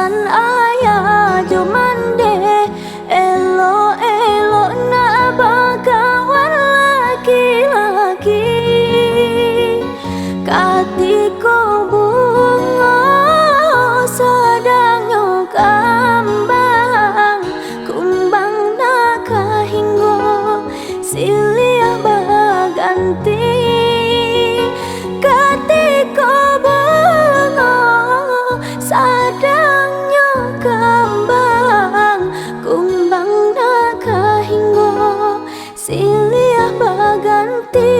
Sasan ayah jomande elo elo na bakawan laki-laki katiko bunga sadang kambang kumbang nakahinggo silih baganti katiko bunga sadang kambang kumbang nakahinggo silih baganti.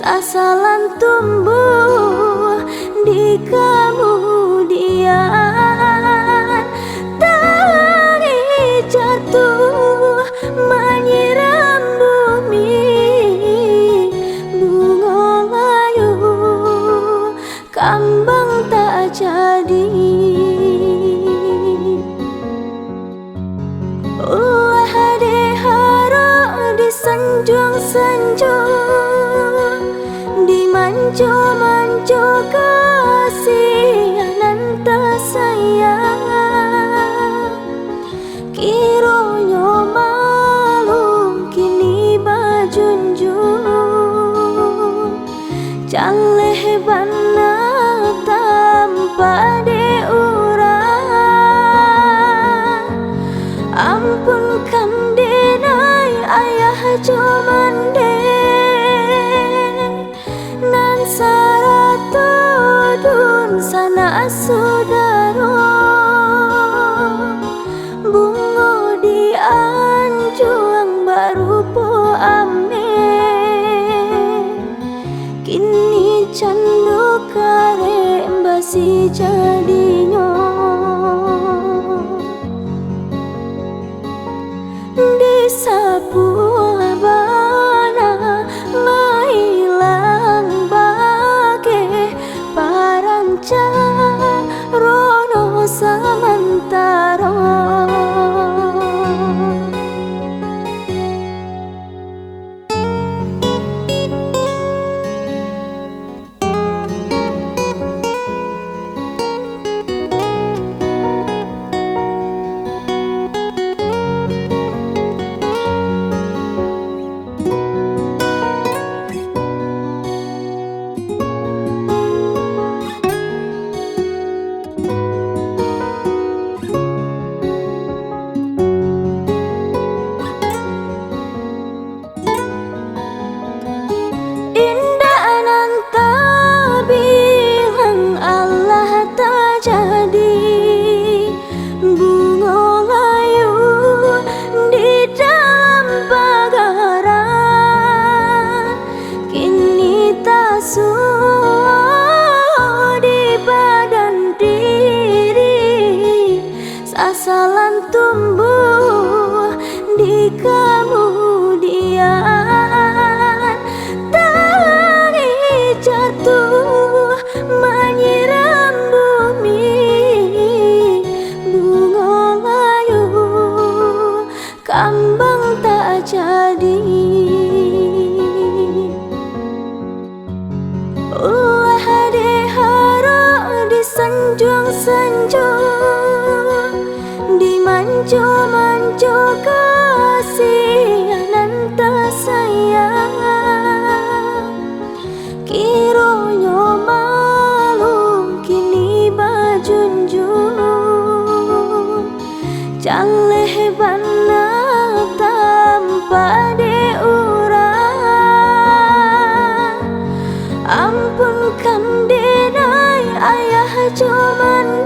Sasalan tumbuh di kemudian tangi jatuh menyiram bumi bunga layu kambang tak jadi. Ulah dihara disanjung-sanjung dimanjo-manjo kasihanan tak sayang kironyo malu kini bajunjung caleh bana tanpa diurang ampunkan denai ayah jomande saratudun sana saudara bungo di anjuang baru po ame kini candu kare mbasi jadinya disapu abana mailang rono samantara. Sasalan tumbuh di kemudian tangi jatuh menyiram bumi bunga layu kambang tak jadi. Ulah dihara disanjung-sanjung dimanjo-manjo kasihanan tak sayang kironyo malu kini bajunjung caleh bana tanpa diurang ampunkan denai ayah cuman